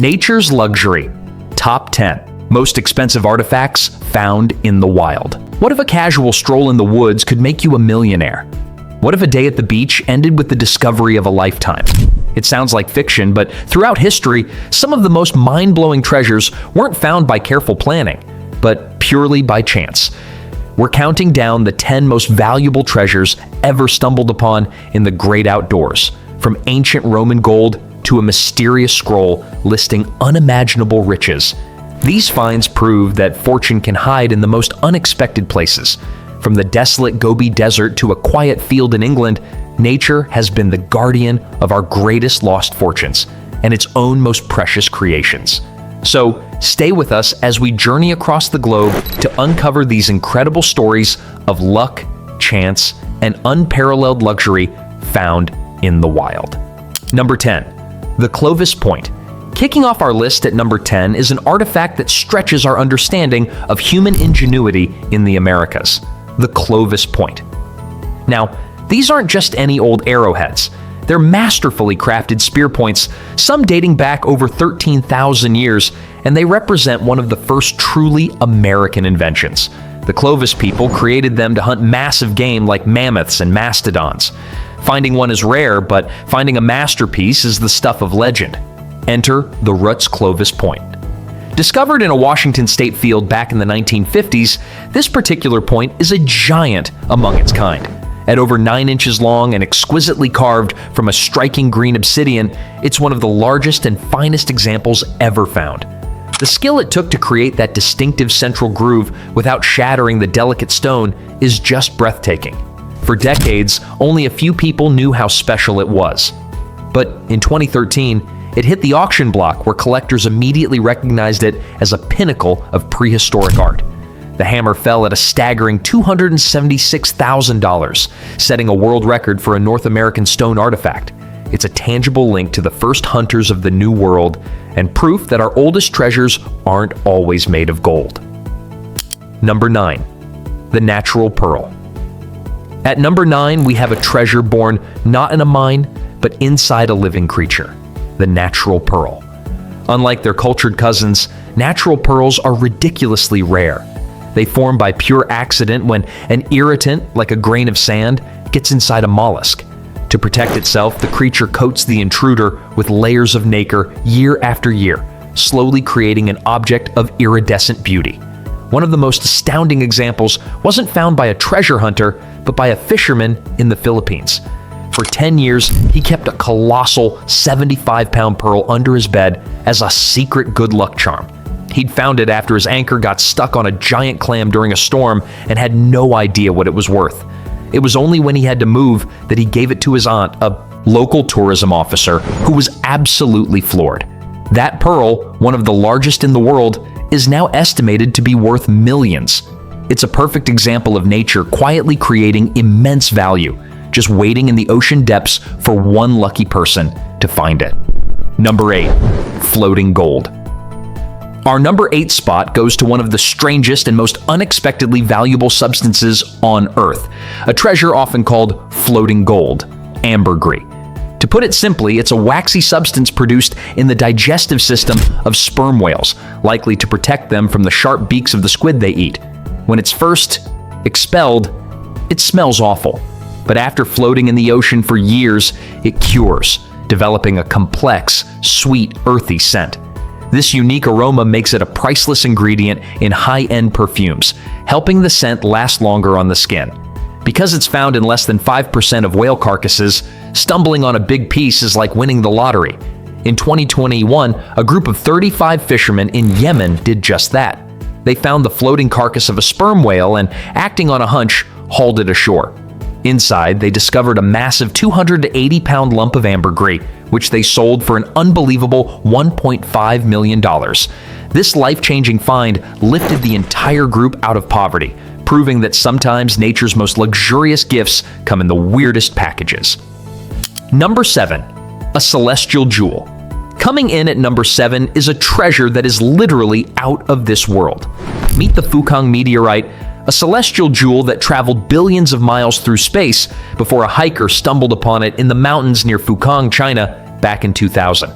Nature's luxury. Top 10. Most expensive artifacts found in the wild. What if a casual stroll in the woods could make you a millionaire? What if a day at the beach ended with the discovery of a lifetime? It sounds like fiction, but throughout history, some of the most mind-blowing treasures weren't found by careful planning, but purely by chance. We're counting down the 10 most valuable treasures ever stumbled upon in the great outdoors, from ancient Roman gold to a mysterious scroll listing unimaginable riches. These finds prove that fortune can hide in the most unexpected places. From the desolate Gobi Desert to a quiet field in England, nature has been the guardian of our greatest lost fortunes and its own most precious creations. So, stay with us as we journey across the globe to uncover these incredible stories of luck, chance, and unparalleled luxury found in the wild. Number 10. The Clovis Point. Kicking off our list at number 10 is an artifact that stretches our understanding of human ingenuity in the Americas. The Clovis Point. Now, these aren't just any old arrowheads. They're masterfully crafted spear points, some dating back over 13,000 years, and they represent one of the first truly American inventions. The Clovis people created them to hunt massive game like mammoths and mastodons. Finding one is rare, but finding a masterpiece is the stuff of legend. Enter the Roots Clovis Point. Discovered in a Washington state field back in the 1950s, this particular point is a giant among its kind. At over 9 inches long and exquisitely carved from a striking green obsidian, it's one of the largest and finest examples ever found. The skill it took to create that distinctive central groove without shattering the delicate stone is just breathtaking. For decades, only a few people knew how special it was. But in 2013, it hit the auction block where collectors immediately recognized it as a pinnacle of prehistoric art. The hammer fell at a staggering $276,000, setting a world record for a North American stone artifact. It's a tangible link to the first hunters of the New World and proof that our oldest treasures aren't always made of gold. Number 9. The Natural Pearl. At number 9, we have a treasure born not in a mine, but inside a living creature, the natural pearl. Unlike their cultured cousins, natural pearls are ridiculously rare. They form by pure accident when an irritant, like a grain of sand, gets inside a mollusk. To protect itself, the creature coats the intruder with layers of nacre year after year, slowly creating an object of iridescent beauty. One of the most astounding examples wasn't found by a treasure hunter, but by a fisherman in the Philippines. For 10 years, he kept a colossal 75-pound pearl under his bed as a secret good luck charm. He'd found it after his anchor got stuck on a giant clam during a storm and had no idea what it was worth. It was only when he had to move that he gave it to his aunt, a local tourism officer, who was absolutely floored. That pearl, one of the largest in the world, is now estimated to be worth millions. It's a perfect example of nature quietly creating immense value, just waiting in the ocean depths for one lucky person to find it. Number 8. Floating gold. Our number 8 spot goes to one of the strangest and most unexpectedly valuable substances on Earth, a treasure often called floating gold, ambergris. To put it simply, it's a waxy substance produced in the digestive system of sperm whales, likely to protect them from the sharp beaks of the squid they eat. When it's first expelled, it smells awful. But after floating in the ocean for years, it cures, developing a complex, sweet, earthy scent. This unique aroma makes it a priceless ingredient in high-end perfumes, helping the scent last longer on the skin. Because it's found in less than 5% of whale carcasses, stumbling on a big piece is like winning the lottery. In 2021, a group of 35 fishermen in Yemen did just that. They found the floating carcass of a sperm whale and, acting on a hunch, hauled it ashore. Inside, they discovered a massive 280-pound lump of ambergris, which they sold for an unbelievable $1.5 million. This life-changing find lifted the entire group out of poverty, proving that sometimes nature's most luxurious gifts come in the weirdest packages. Number 7. A celestial jewel. Coming in at number 7 is a treasure that is literally out of this world. Meet the Fukang meteorite, a celestial jewel that traveled billions of miles through space before a hiker stumbled upon it in the mountains near Fukang, China, back in 2000.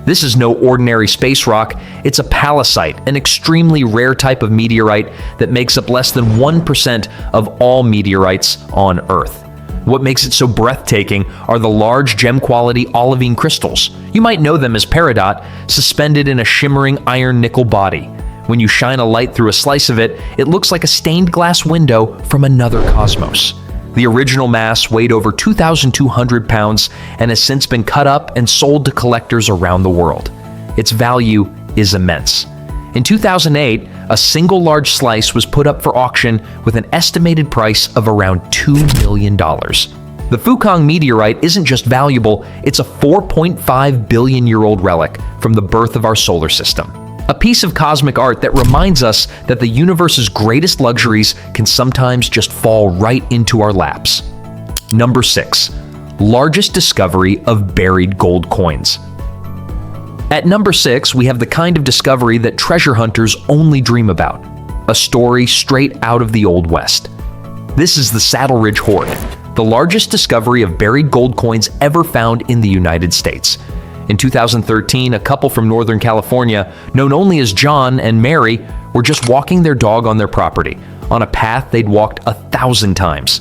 This is no ordinary space rock, it's a palisite, an extremely rare type of meteorite that makes up less than 1% of all meteorites on Earth. What makes it so breathtaking are the large gem-quality olivine crystals. You might know them as peridot, suspended in a shimmering iron-nickel body. When you shine a light through a slice of it, it looks like a stained glass window from another cosmos. The original mass weighed over 2,200 pounds and has since been cut up and sold to collectors around the world. Its value is immense. In 2008, a single large slice was put up for auction with an estimated price of around $2 million. The Fukang meteorite isn't just valuable, it's a 4.5 billion-year-old relic from the birth of our solar system. A piece of cosmic art that reminds us that the universe's greatest luxuries can sometimes just fall right into our laps. Number 6. Largest discovery of buried gold coins. At number 6, we have the kind of discovery that treasure hunters only dream about. A story straight out of the Old West. This is the Saddle Ridge Hoard, the largest discovery of buried gold coins ever found in the United States. In 2013, a couple from Northern California, known only as John and Mary, were just walking their dog on their property, on a path they'd walked 1,000 times.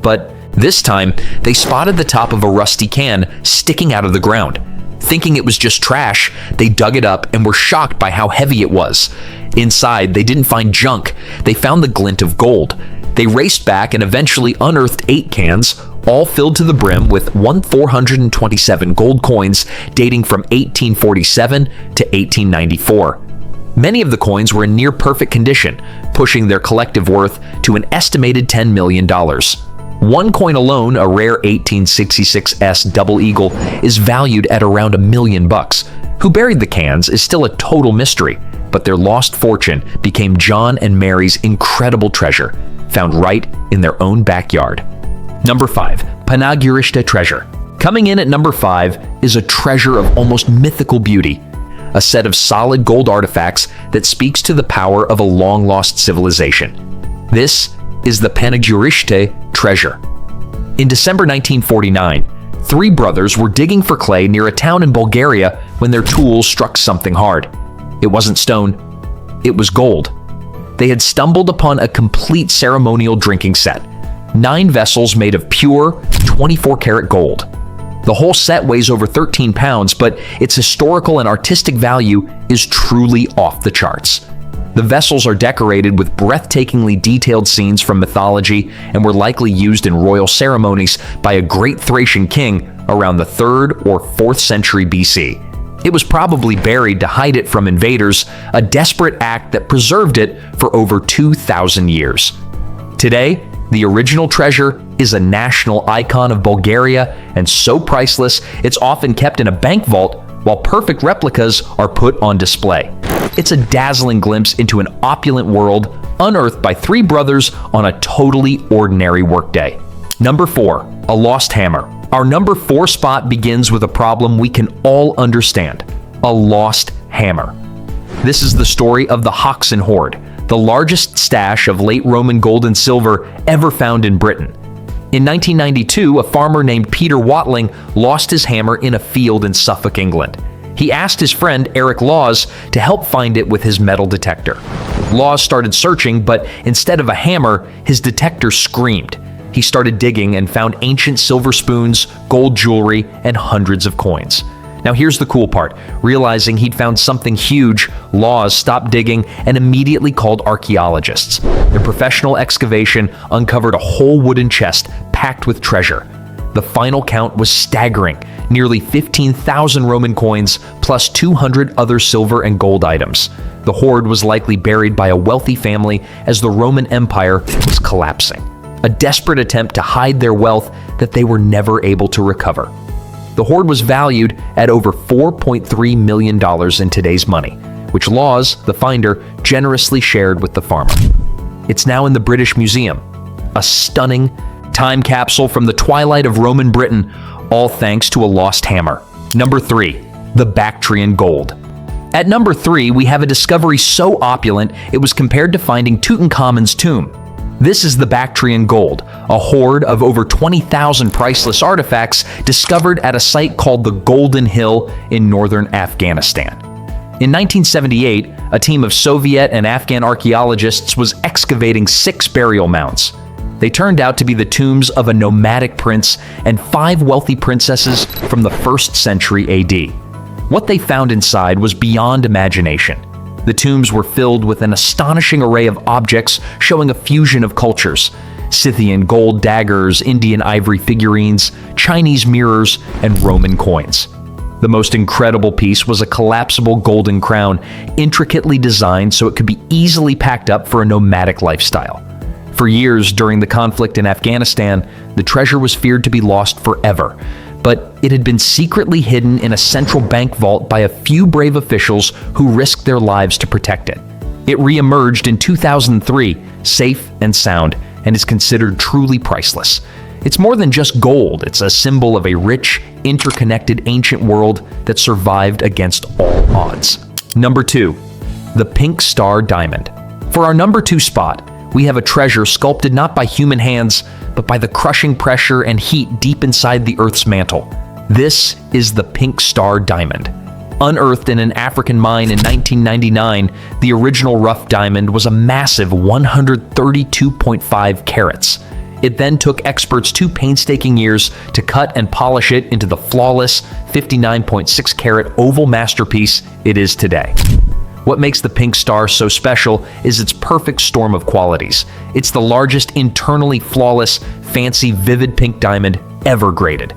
But this time, they spotted the top of a rusty can sticking out of the ground. Thinking it was just trash, they dug it up and were shocked by how heavy it was. Inside, they didn't find junk, they found the glint of gold. They raced back and eventually unearthed 8 cans, all filled to the brim with 1,427 gold coins dating from 1847 to 1894. Many of the coins were in near-perfect condition, pushing their collective worth to an estimated $10 million. One coin alone, a rare 1866S Double Eagle, is valued at around $1 million. Who buried the cans is still a total mystery, but their lost fortune became John and Mary's incredible treasure, found right in their own backyard. Number 5. Panagurishte treasure. Coming in at number 5 is a treasure of almost mythical beauty, a set of solid gold artifacts that speaks to the power of a long-lost civilization. This is the Panagurishte treasure. In December 1949, 3 brothers were digging for clay near a town in Bulgaria when their tools struck something hard. It wasn't stone, it was gold. They had stumbled upon a complete ceremonial drinking set. 9 vessels made of pure 24-karat gold. The whole set weighs over 13 pounds, but its historical and artistic value is truly off the charts. The vessels are decorated with breathtakingly detailed scenes from mythology and were likely used in royal ceremonies by a great Thracian king around the 3rd or 4th century BC. It was probably buried to hide it from invaders, a desperate act that preserved it for over 2,000 years. Today, the original treasure is a national icon of Bulgaria and so priceless it's often kept in a bank vault while perfect replicas are put on display. It's a dazzling glimpse into an opulent world unearthed by 3 brothers on a totally ordinary workday. Number 4. A lost hammer. Our number 4 spot begins with a problem we can all understand: a lost hammer. This is the story of the Hoxton Hoard, the largest stash of late Roman gold and silver ever found in Britain. In 1992, a farmer named Peter Watling lost his hammer in a field in Suffolk, England. He asked his friend Eric Laws to help find it with his metal detector. Laws started searching, but instead of a hammer, his detector screamed. He started digging and found ancient silver spoons, gold jewelry, and hundreds of coins. Now here's the cool part. Realizing he'd found something huge, Laws stopped digging and immediately called archaeologists. Their professional excavation uncovered a whole wooden chest packed with treasure. The final count was staggering: nearly 15,000 Roman coins plus 200 other silver and gold items. The hoard was likely buried by a wealthy family as the Roman Empire was collapsing, a desperate attempt to hide their wealth that they were never able to recover. The hoard was valued at over $4.3 million in today's money, which Laws, the finder, generously shared with the farmer. It's now in the British Museum, a stunning time capsule from the twilight of Roman Britain, all thanks to a lost hammer. Number 3. The Bactrian gold. At number 3, we have a discovery so opulent it was compared to finding Tutankhamun's tomb. This is the Bactrian gold, a hoard of over 20,000 priceless artifacts discovered at a site called the Golden Hill in northern Afghanistan. In 1978, a team of Soviet and Afghan archaeologists was excavating 6 burial mounds. They turned out to be the tombs of a nomadic prince and 5 wealthy princesses from the 1st century AD. What they found inside was beyond imagination. The tombs were filled with an astonishing array of objects showing a fusion of cultures: Scythian gold daggers, Indian ivory figurines, Chinese mirrors, and Roman coins. The most incredible piece was a collapsible golden crown, intricately designed so it could be easily packed up for a nomadic lifestyle. For years during the conflict in Afghanistan, the treasure was feared to be lost forever, but it had been secretly hidden in a central bank vault by a few brave officials who risked their lives to protect it. It re-emerged in 2003, safe and sound, and is considered truly priceless. It's more than just gold, it's a symbol of a rich, interconnected ancient world that survived against all odds. Number 2. The Pink Star Diamond. For our number 2 spot, we have a treasure sculpted not by human hands, but by the crushing pressure and heat deep inside the Earth's mantle. This is the Pink Star Diamond. Unearthed in an African mine in 1999, the original rough diamond was a massive 132.5 carats. It then took experts 2 painstaking years to cut and polish it into the flawless 59.6 carat oval masterpiece it is today. What makes the Pink Star so special is its perfect storm of qualities. It's the largest internally flawless, fancy, vivid pink diamond ever graded.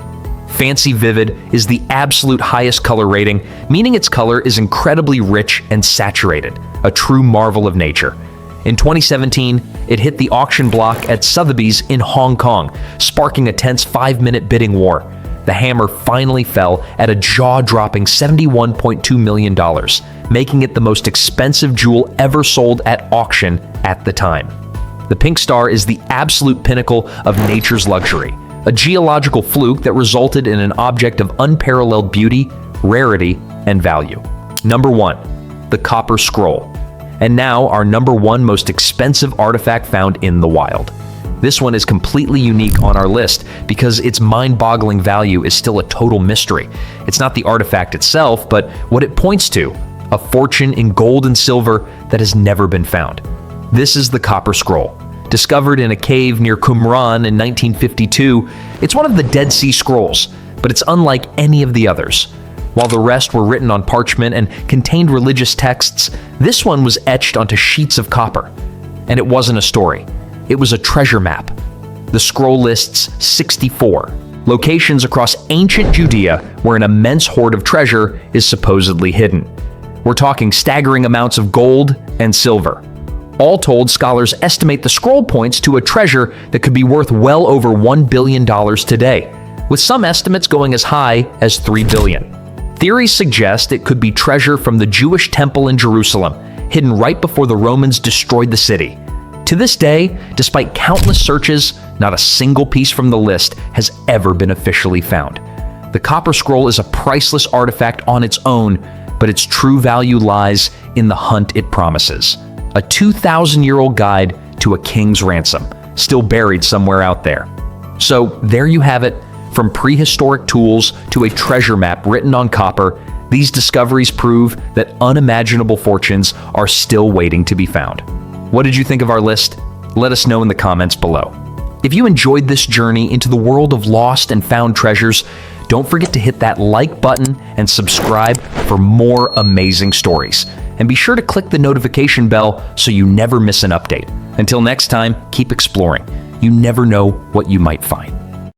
Fancy Vivid is the absolute highest color rating, meaning its color is incredibly rich and saturated, a true marvel of nature. In 2017, it hit the auction block at Sotheby's in Hong Kong, sparking a tense 5-minute bidding war. The hammer finally fell at a jaw-dropping $71.2 million, making it the most expensive jewel ever sold at auction at the time. The Pink Star is the absolute pinnacle of nature's luxury, a geological fluke that resulted in an object of unparalleled beauty, rarity, and value. Number 1. The Copper Scroll. And now our number 1 most expensive artifact found in the wild. This one is completely unique on our list because its mind-boggling value is still a total mystery. It's not the artifact itself, but what it points to, a fortune in gold and silver that has never been found. This is the Copper Scroll. Discovered in a cave near Qumran in 1952, it's one of the Dead Sea Scrolls, but it's unlike any of the others. While the rest were written on parchment and contained religious texts, this one was etched onto sheets of copper. And it wasn't a story. It was a treasure map. The scroll lists 64 locations across ancient Judea where an immense hoard of treasure is supposedly hidden. We're talking staggering amounts of gold and silver. All told, scholars estimate the scroll points to a treasure that could be worth well over $1 billion today, with some estimates going as high as $3 billion. Theories suggest it could be treasure from the Jewish temple in Jerusalem, hidden right before the Romans destroyed the city. To this day, despite countless searches, not a single piece from the list has ever been officially found. The Copper Scroll is a priceless artifact on its own, but its true value lies in the hunt it promises. A 2,000-year-old guide to a king's ransom, still buried somewhere out there. So there you have it. From prehistoric tools to a treasure map written on copper, these discoveries prove that unimaginable fortunes are still waiting to be found. What did you think of our list? Let us know in the comments below. If you enjoyed this journey into the world of lost and found treasures, don't forget to hit that like button and subscribe for more amazing stories. And be sure to click the notification bell so you never miss an update. Until next time, keep exploring. You never know what you might find.